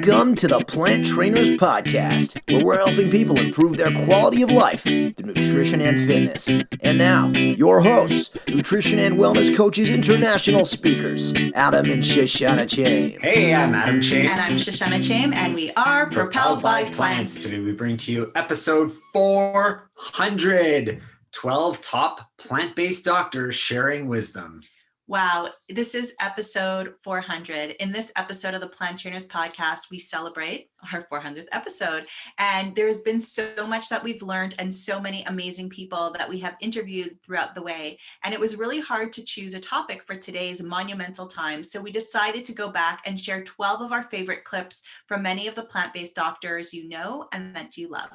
Welcome to the Plant Trainers Podcast, where we're helping people improve their quality of life through nutrition and fitness. And now, your hosts, nutrition and wellness coaches, international speakers, Adam and Shoshana Chaim. Hey, I'm Adam Chaim. And I'm Shoshana Chaim, and we are Propelled by Plants. Today we bring to you episode 400, 12 top plant-based doctors sharing wisdom. Wow, this is episode 400. In this episode of the Plant Trainers Podcast, we celebrate our 400th episode. And there's been so much that we've learned and so many amazing people that we have interviewed throughout the way. And it was really hard to choose a topic for today's monumental time. So we decided to go back and share 12 of our favorite clips from many of the plant-based doctors you know and that you love.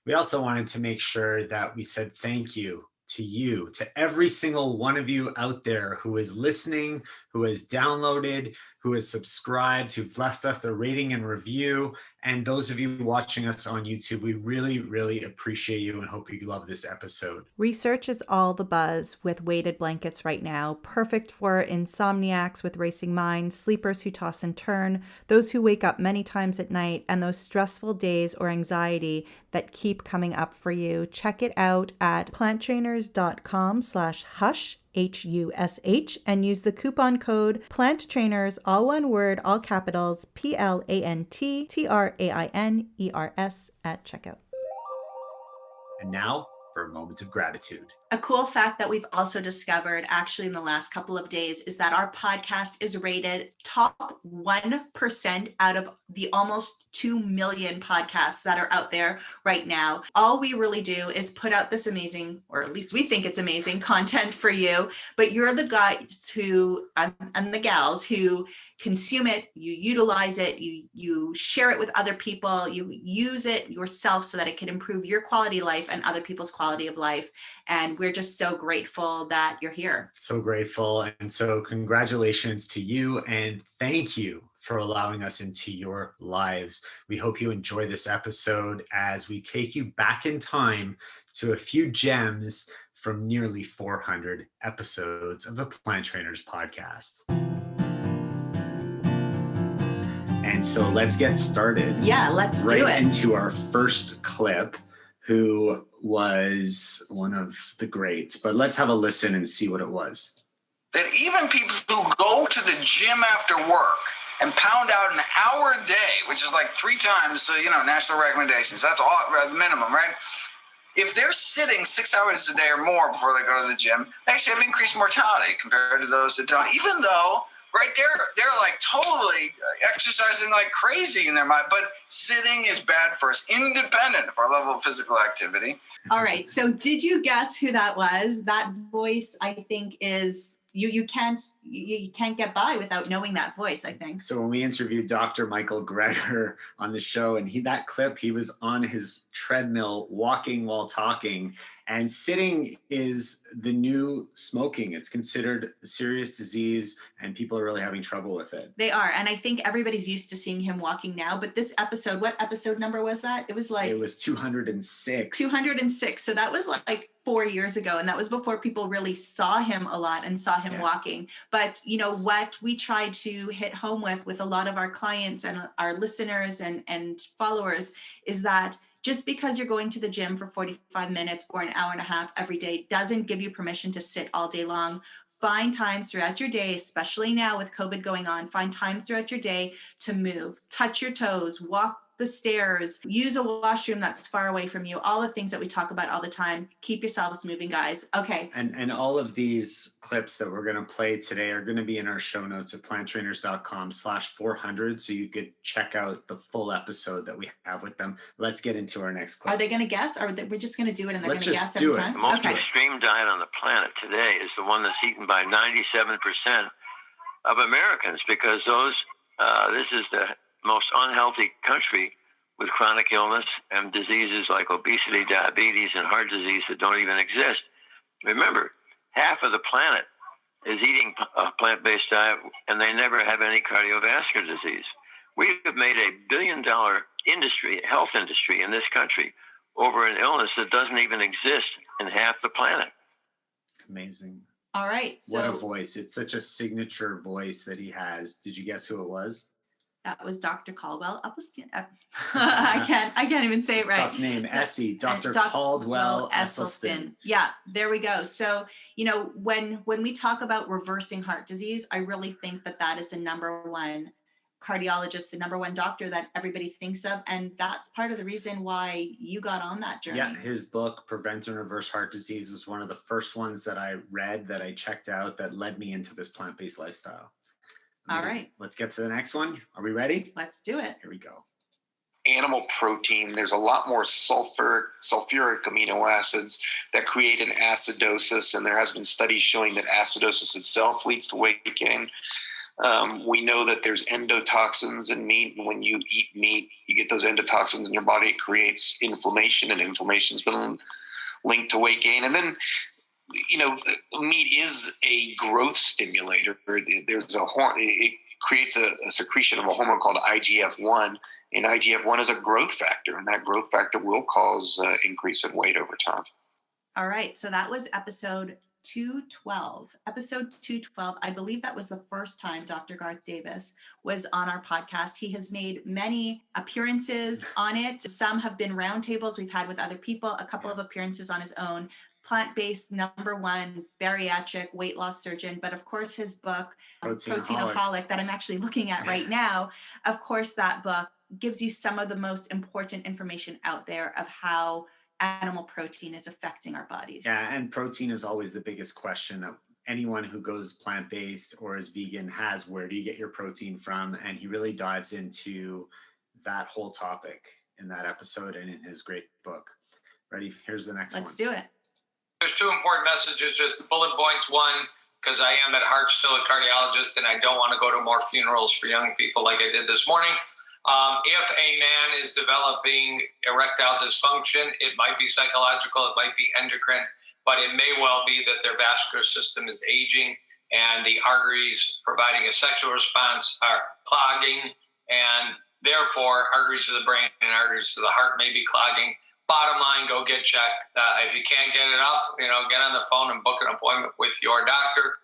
We also wanted to make sure that we said thank you to you, to every single one of you out there who is listening, who has downloaded, who has subscribed, who've left us a rating and review. And those of you watching us on YouTube, we really, really appreciate you and hope you love this episode. Research is all the buzz with weighted blankets right now, perfect for insomniacs with racing minds, sleepers who toss and turn, those who wake up many times at night, and those stressful days or anxiety that keep coming up for you. Check it out at planttrainers.com/hush. HUSH, and use the coupon code PLANTTRAINERS, all one word, all capitals, PLANTTRAINERS at checkout. And now for a moment of gratitude. A cool fact that we've also discovered actually in the last couple of days is that our podcast is rated top 1% out of the almost 2 million podcasts that are out there right now. All we really do is put out this amazing, or at least we think it's amazing content for you, but you're the guys who, and the gals who consume it, you utilize it, you share it with other people, you use it yourself so that it can improve your quality of life and other people's quality of life. And we're just so grateful that you're here. So grateful. And so congratulations to you and thank you for allowing us into your lives. We hope you enjoy this episode as we take you back in time to a few gems from nearly 400 episodes of the Plant Trainers Podcast. And so let's get started. Yeah, let's do it. Right into our first clip, who was one of the greats. But let's have a listen and see what it was. That even people who go to the gym after work and pound out an hour a day, which is like 3 times, national recommendations, that's all the minimum, right? If they're sitting 6 hours a day or more before they go to the gym, they actually have increased mortality compared to those that don't, even though right there, they're like totally exercising like crazy in their mind, but sitting is bad for us, independent of our level of physical activity. All right. So did you guess who that was? That voice, I think, is you can't get by without knowing that voice, I think. So when we interviewed Dr. Michael Greger on the show, and that clip, he was on his treadmill walking while talking. And sitting is the new smoking. It's considered a serious disease, and people are really having trouble with it. They are. And I think everybody's used to seeing him walking now. But this episode, what episode number was that? It was 206. 206. So that was like 4 years ago. And that was before people really saw him a lot and saw him walking. But you know what we try to hit home with a lot of our clients and our listeners and followers is that just because you're going to the gym for 45 minutes or an hour and a half every day doesn't give you permission to sit all day long. Find times throughout your day, especially now with COVID going on, find times throughout your day to move, touch your toes, walk the stairs, use a washroom that's far away from you, all the things that we talk about all the time. Keep yourselves moving, guys. Okay. And all of these clips that we're going to play today are going to be in our show notes at planttrainers.com/400. So you could check out the full episode that we have with them. Let's get into our next clip. Are they going to guess, or we're just going to do it and they're going to guess every time? The most extreme diet on the planet today is the one that's eaten by 97% of Americans, because this is the most unhealthy country with chronic illness and diseases like obesity, diabetes, and heart disease that don't even exist. Remember, half of the planet is eating a plant-based diet, and they never have any cardiovascular disease. We have made a billion-dollar health industry in this country over an illness that doesn't even exist in half the planet. Amazing. All right. What a voice. It's such a signature voice that he has. Did you guess who it was? That was Dr. Caldwell Esselstyn. I can't even say it right. Tough name, Essie, Dr. Caldwell Esselstyn. Yeah, there we go. So, when we talk about reversing heart disease, I really think that is the number one cardiologist, the number one doctor that everybody thinks of. And that's part of the reason why you got on that journey. Yeah, his book, Prevent and Reverse Heart Disease, was one of the first ones that I read, that I checked out, that led me into this plant-based lifestyle. All right. Let's get to the next one. Are we ready? Let's do it. Here we go. Animal protein, there's a lot more sulfuric amino acids that create an acidosis, and there has been studies showing that acidosis itself leads to weight gain. We know that there's endotoxins in meat, and when you eat meat, you get those endotoxins in your body. It creates inflammation, and inflammation's been linked to weight gain. And then, meat is a growth stimulator. It creates a secretion of a hormone called IGF-1, and IGF-1 is a growth factor, and that growth factor will cause increase in weight over time. All right, so that was episode 212. Episode 212, I believe that was the first time Dr. Garth Davis was on our podcast. He has made many appearances on it. Some have been roundtables we've had with other people, a couple of appearances on his own. Plant-based, #1 bariatric weight loss surgeon, but of course his book, Proteinaholic, that I'm actually looking at right now, of course that book gives you some of the most important information out there of how animal protein is affecting our bodies. Yeah, and protein is always the biggest question that anyone who goes plant-based or is vegan has. Where do you get your protein from? And he really dives into that whole topic in that episode and in his great book. Ready? Here's the next one. Let's do it. There's two important messages, just bullet points. One, because I am at heart still a cardiologist and I don't want to go to more funerals for young people like I did this morning. If a man is developing erectile dysfunction, it might be psychological, it might be endocrine, but it may well be that their vascular system is aging and the arteries providing a sexual response are clogging, and therefore arteries to the brain and arteries to the heart may be clogging. Bottom line, go get checked. If you can't get it up, get on the phone and book an appointment with your doctor.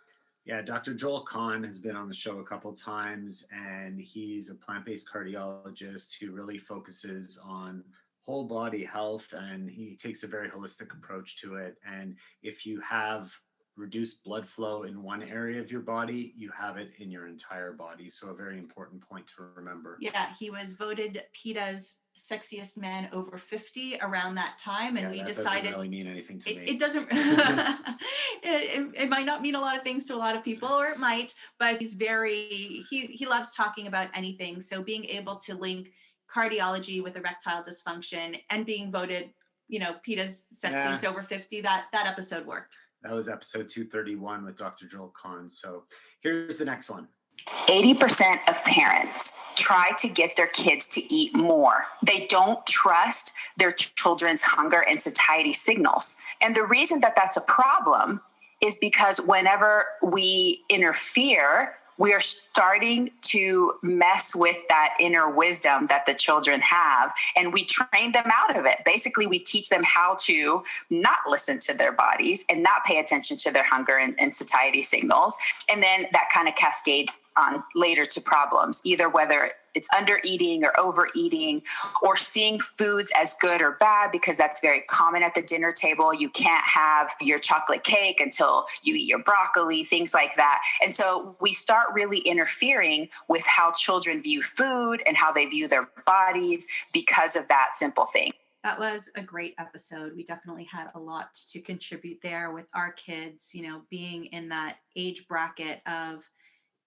Yeah, Dr. Joel Kahn has been on the show a couple times, and he's a plant-based cardiologist who really focuses on whole body health, and he takes a very holistic approach to it. And if you have reduced blood flow in one area of your body, you have it in your entire body. So a very important point to remember. Yeah, he was voted PETA's sexiest man over 50 around that time, and we decided doesn't really mean anything to me. It doesn't. it might not mean a lot of things to a lot of people, or it might, but he loves talking about anything. So being able to link cardiology with erectile dysfunction and being voted, PETA's sexiest over 50, that episode worked. That was episode 231 with Dr. Joel Kahn. So here's the next one. 80% of parents try to get their kids to eat more. They don't trust their children's hunger and satiety signals. And the reason that that's a problem is because whenever we interfere, we are starting to mess with that inner wisdom that the children have, and we train them out of it. Basically, we teach them how to not listen to their bodies and not pay attention to their hunger and satiety signals. And then that kind of cascades on later to problems, either whether it's under eating or overeating, or seeing foods as good or bad, because that's very common at the dinner table. You can't have your chocolate cake until you eat your broccoli, things like that. And so we start really interfering with how children view food and how they view their bodies because of that simple thing. That was a great episode. We definitely had a lot to contribute there with our kids, being in that age bracket of,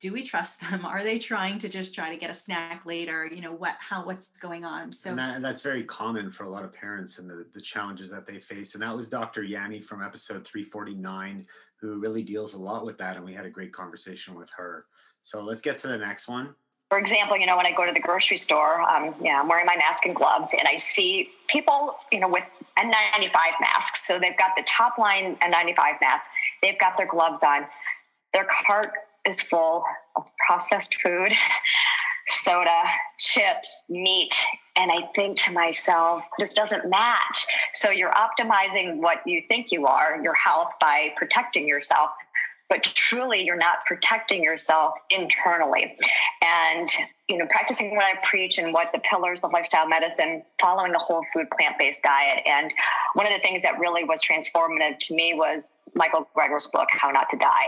do we trust them? Are they trying to just try to get a snack later? What's going on? So and that's very common for a lot of parents and the challenges that they face. And that was Dr. Yanni from episode 349, who really deals a lot with that. And we had a great conversation with her. So let's get to the next one. For example, when I go to the grocery store, I'm wearing my mask and gloves, and I see people, with N95 masks. So they've got the top line N95 mask. They've got their gloves on. Their cart is full of processed food, soda, chips, meat. And I think to myself, this doesn't match. So you're optimizing what you think you are, your health, by protecting yourself. but truly you're not protecting yourself internally. And, practicing what I preach and what the pillars of lifestyle medicine, following a whole food, plant-based diet. And one of the things that really was transformative to me was Michael Greger's book, How Not to Die.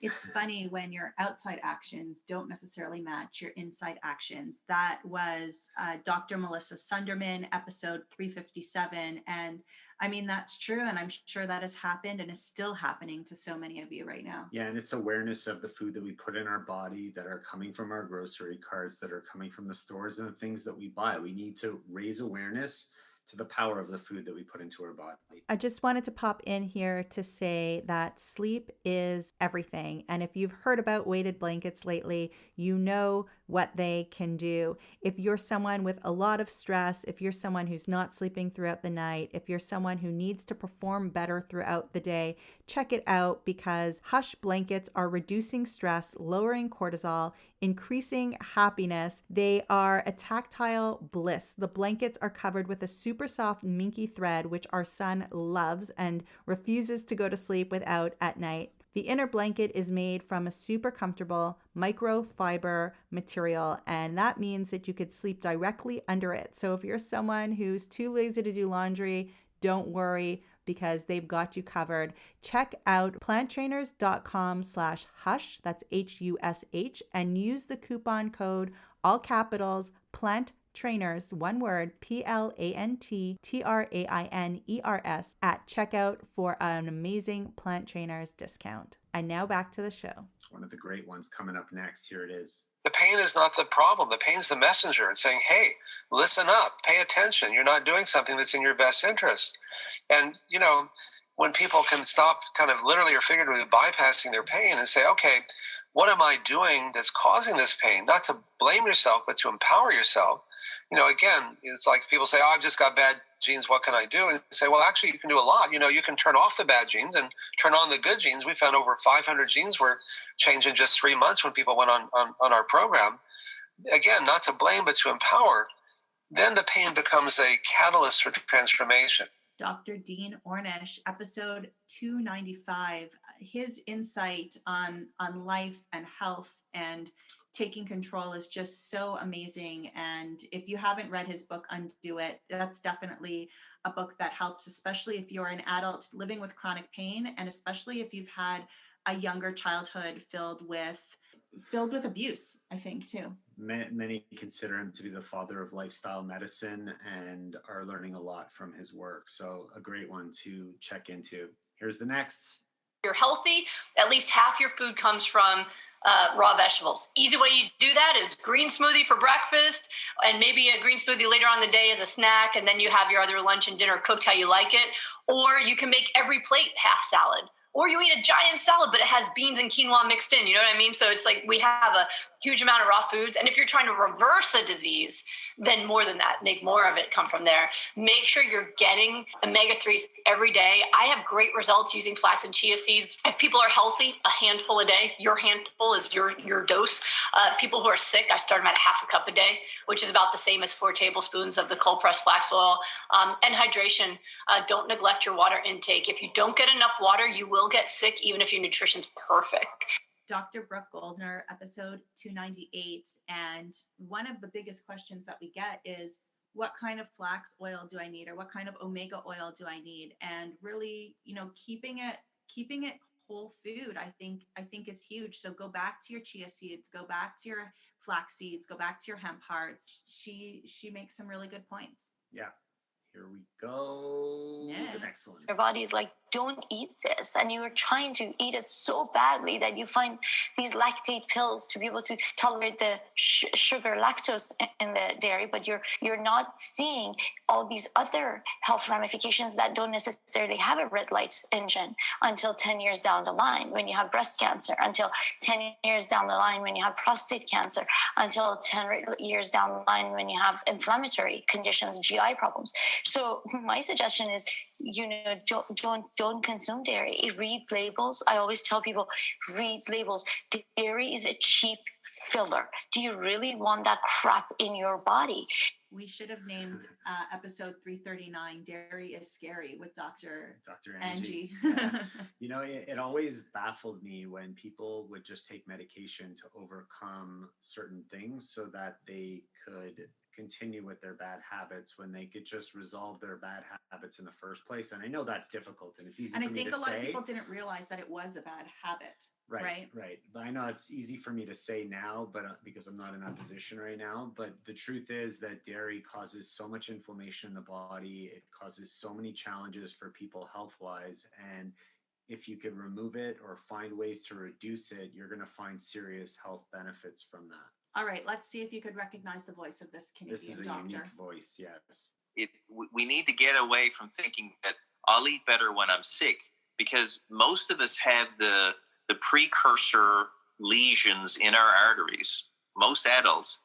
It's funny when your outside actions don't necessarily match your inside actions. That was Dr. Melissa Sunderman, episode 357. And I mean, that's true. And I'm sure that has happened and is still happening to so many of you right now. Yeah. And it's awareness of the food that we put in our body, that are coming from our grocery carts, that are coming from the stores and the things that we buy. We need to raise awareness to the power of the food that we put into our body. I just wanted to pop in here to say that sleep is everything. And if you've heard about weighted blankets lately, you know what they can do. If you're someone with a lot of stress, if you're someone who's not sleeping throughout the night, if you're someone who needs to perform better throughout the day, check it out, because Hush blankets are reducing stress, lowering cortisol, increasing happiness. They are a tactile bliss. The blankets are covered with a super soft minky thread, which our son loves and refuses to go to sleep without at night. The inner blanket is made from a super comfortable microfiber material, and that means that you could sleep directly under it. So if you're someone who's too lazy to do laundry, don't worry, because they've got you covered. Check out planttrainers.com/hush, that's HUSH, and use the coupon code, all capitals, plant trainers, one word, PLANTTRAINERS, at checkout for an amazing Plant Trainers discount. And now back to the show. One of the great ones coming up next. Here it is. The pain is not the problem. The pain is the messenger. It's saying, hey, listen up, pay attention. You're not doing something that's in your best interest. And, when people can stop kind of literally or figuratively bypassing their pain and say, okay, what am I doing that's causing this pain? Not to blame yourself, but to empower yourself. Again, it's like people say, oh, I've just got bad genes. What can I do? And say, well, actually, you can do a lot. You can turn off the bad genes and turn on the good genes. We found over 500 genes were changed in just 3 months when people went on our program. Again, not to blame, but to empower. Then the pain becomes a catalyst for transformation. Dr. Dean Ornish, episode 295, his insight on life and health and taking control is just so amazing. And if you haven't read his book, Undo It, that's definitely a book that helps, especially if you're an adult living with chronic pain, and especially if you've had a younger childhood filled with abuse, I think, too. Many consider him to be the father of lifestyle medicine and are learning a lot from his work. So a great one to check into. Here's the next. You're healthy, at least half your food comes from raw vegetables. Easy way you do that is green smoothie for breakfast, and maybe a green smoothie later on in the day as a snack, and then you have your other lunch and dinner cooked how you like it. Or you can make every plate half salad. Or you eat a giant salad, but it has beans and quinoa mixed in. You know what I mean? So it's like we have a huge amount of raw foods. And if you're trying to reverse a disease, then more than that, make more of it come from there. Make sure you're getting omega-3s every day. I have great results using flax and chia seeds. If people are healthy, a handful a day. Your handful is your dose. People who are sick, I start them at half a cup a day, which is about the same as 4 tablespoons of the cold-pressed flax oil. And hydration. Don't neglect your water intake. If you don't get enough water, you will get sick, even if your nutrition's perfect. Dr. Brooke Goldner, episode 298. And one of the biggest questions that we get is, what kind of flax oil do I need? Or what kind of omega oil do I need? And really, keeping it whole food, I think is huge. So go back to your chia seeds, go back to your flax seeds, go back to your hemp hearts. She makes some really good points. Yeah. Here we go. Yes. The next one. Your body is like, don't eat this. And you are trying to eat it so badly that you find these lactate pills to be able to tolerate the sugar, lactose in the dairy, but you're not seeing all these other health ramifications that don't necessarily have a red light engine until 10 years down the line when you have breast cancer, until 10 years down the line when you have prostate cancer, until 10 years down the line when you have inflammatory conditions, GI problems. So my suggestion is, don't consume dairy. Read labels. I always tell people, read labels. Dairy is a cheap filler? Do you really want that crap in your body? We should have named episode 339 Dairy is Scary with Dr. Angie. Yeah. You know, it always baffled me when people would just take medication to overcome certain things so that they could continue with their bad habits when they could just resolve their bad habits in the first place. And I know that's difficult and it's easy And for I me think to a lot say. of people didn't realize that it was a bad habit. Right. But I know it's easy for me to say now, but because I'm not in that position right now. But the truth is that dairy causes so much inflammation in the body. It causes so many challenges for people health-wise. And if you can remove it or find ways to reduce it, you're going to find serious health benefits from that. All right, let's see if you could recognize the voice of this Canadian doctor. This is a doctor. unique voice, yes. We need to get away from thinking that I'll eat better when I'm sick, because most of us have the precursor lesions in our arteries, most adults,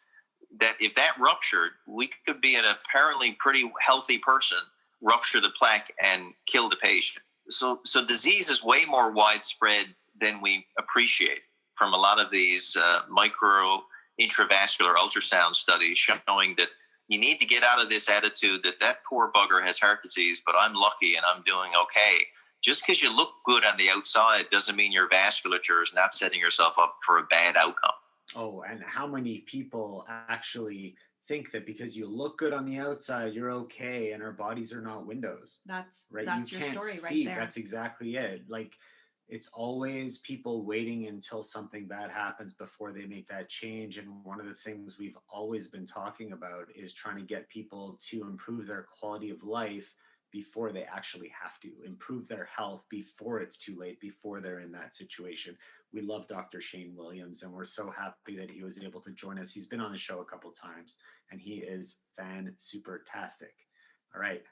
that if that ruptured, we could be an apparently pretty healthy person, rupture the plaque and kill the patient. So disease is way more widespread than we appreciate from a lot of these micro intravascular ultrasound studies showing that you need to get out of this attitude that poor bugger has heart disease, but I'm lucky and I'm doing okay. Just because you look good on the outside doesn't mean your vasculature is not setting yourself up for a bad outcome. Oh, and how many people actually think that because you look good on the outside, you're okay, and our bodies are not windows. That's right. That's you your can't story see. right there. That's exactly it. Like, it's always people waiting until something bad happens before they make that change. And one of the things we've always been talking about is trying to get people to improve their quality of life before they actually have to, improve their health before it's too late, before they're in that situation. We love Dr. Shane Williams, and we're so happy that he was able to join us. He's been on the show a couple times, and he is fan-super-tastic. All right,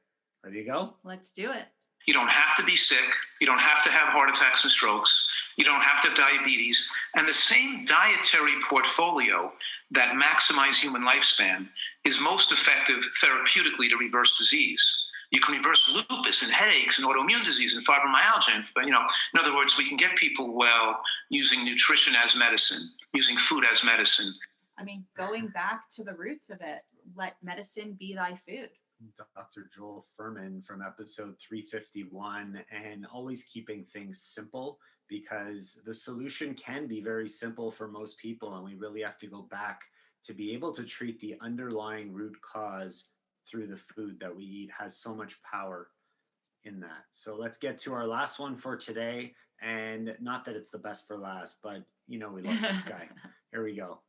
ready to go? Let's do it. You don't have to be sick. You don't have to have heart attacks and strokes. You don't have to have diabetes. And the same dietary portfolio that maximizes human lifespan is most effective therapeutically to reverse disease. You can reverse lupus and headaches and autoimmune disease and fibromyalgia. And, in other words, we can get people well using nutrition as medicine, using food as medicine. I mean, going back to the roots of it, let medicine be thy food. Dr. Joel Furman from episode 351, and always keeping things simple, because the solution can be very simple for most people. And we really have to go back to be able to treat the underlying root cause through the food that we eat. Has so much power in that. So let's get to our last one for today. And not that it's the best for last, but we love this guy. Here we go.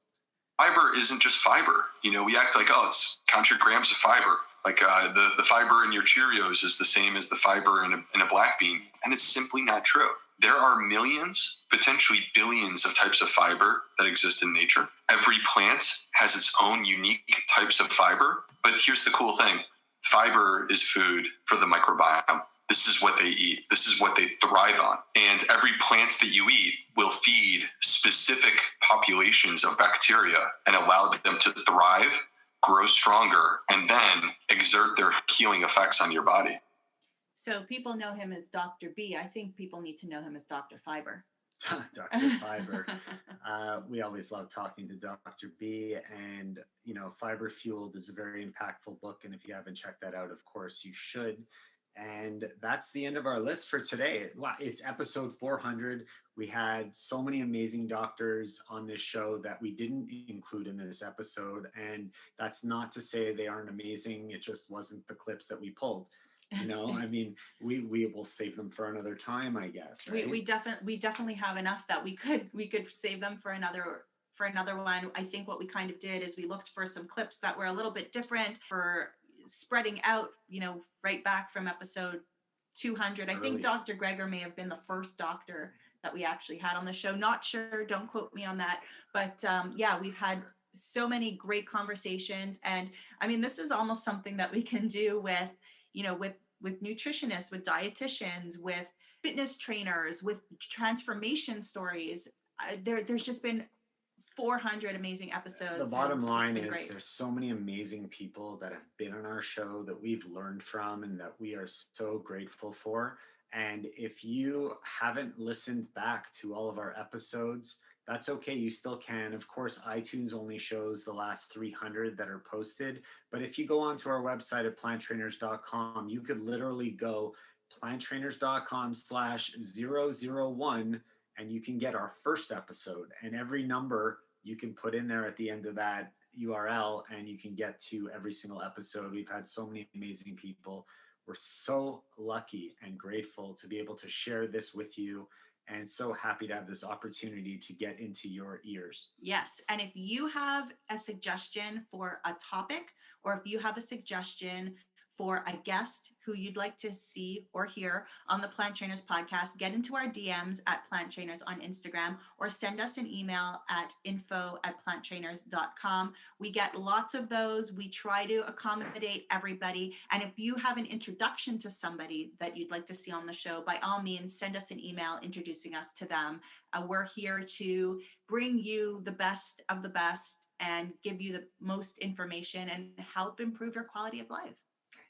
Fiber isn't just fiber. We act like, it's count your grams of fiber. Like the fiber in your Cheerios is the same as the fiber in a black bean. And it's simply not true. There are millions, potentially billions of types of fiber that exist in nature. Every plant has its own unique types of fiber. But here's the cool thing. Fiber is food for the microbiome. This is what they eat. This is what they thrive on. And every plant that you eat will feed specific populations of bacteria and allow them to thrive, grow stronger, and then exert their healing effects on your body. So people know him as Dr. B. I think people need to know him as Dr. Fiber. Dr. Fiber. We always love talking to Dr. B, and Fiber Fueled is a very impactful book. And if you haven't checked that out, of course you should. And that's the end of our list for today. Wow, it's episode 400. We had so many amazing doctors on this show that we didn't include in this episode. And that's not to say they aren't amazing. It just wasn't the clips that we pulled. I mean, we will save them for another time, I guess. Right? We definitely have enough that we could save them for another one. I think what we kind of did is we looked for some clips that were a little bit different for spreading out, right back from episode 200. I think Dr. Greger may have been the first doctor that we actually had on the show. Not sure, don't quote me on that. But we've had so many great conversations. And I mean, this is almost something that we can do with nutritionists, with dietitians, with fitness trainers, with transformation stories. There's just been 400 amazing episodes. The bottom line is there's so many amazing people that have been on our show that we've learned from and that we are so grateful for. And if you haven't listened back to all of our episodes, that's okay. You still can. Of course, iTunes only shows the last 300 that are posted. But if you go onto our website at planttrainers.com, you could literally go planttrainers.com/001 and you can get our first episode. And every number you can put in there at the end of that URL and you can get to every single episode. We've had so many amazing people. We're so lucky and grateful to be able to share this with you, and so happy to have this opportunity to get into your ears. Yes. And if you have a suggestion for a topic, or if you have a suggestion for a guest who you'd like to see or hear on the Plant Trainers podcast, get into our DMs at Plant Trainers on Instagram, or send us an email at info@planttrainers.com. We get lots of those. We try to accommodate everybody. And if you have an introduction to somebody that you'd like to see on the show, by all means, send us an email introducing us to them. We're here to bring you the best of the best and give you the most information and help improve your quality of life.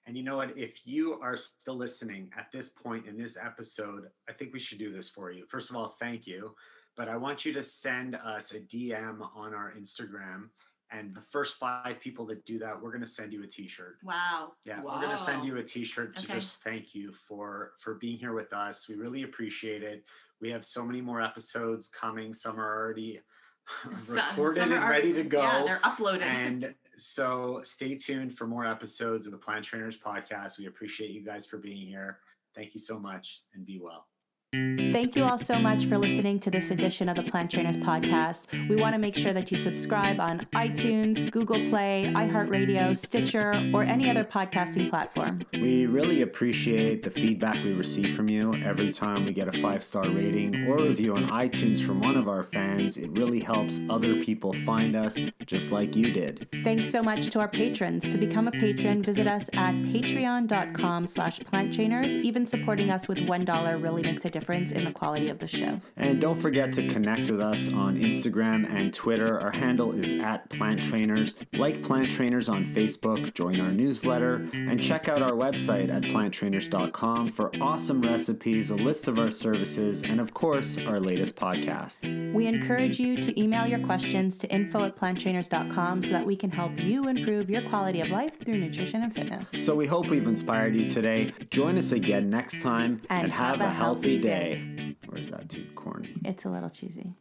And you know what? If you are still listening at this point in this episode, I think we should do this for you. First of all, thank you. But I want you to send us a DM on our Instagram. And the first 5 people that do that, we're going to send you a t-shirt. Wow. Yeah, wow. We're going to send you a t-shirt to just thank you for being here with us. We really appreciate it. We have so many more episodes coming. Some are already recorded and ready to go. Yeah, they're uploaded. And so stay tuned for more episodes of the Plant Trainers podcast. We appreciate you guys for being here. Thank you so much and be well. Thank you all so much for listening to this edition of the Plant Trainers podcast. We want to make sure that you subscribe on iTunes, Google Play, iHeartRadio, Stitcher, or any other podcasting platform. We really appreciate the feedback we receive from you every time we get a 5-star rating or review on iTunes from one of our fans. It really helps other people find us just like you did. Thanks so much to our patrons. To become a patron, visit us at patreon.com/planttrainers. Even supporting us with $1 really makes a difference in the quality of the show. And don't forget to connect with us on Instagram and Twitter. Our handle is @PlantTrainers. Like Plant Trainers on Facebook, join our newsletter, and check out our website at planttrainers.com for awesome recipes, a list of our services, and of course, our latest podcast. We encourage you to email your questions to info@planttrainers.com so that we can help you improve your quality of life through nutrition and fitness. So we hope we've inspired you today. Join us again next time and have a healthy day. Or is that too corny? It's a little cheesy.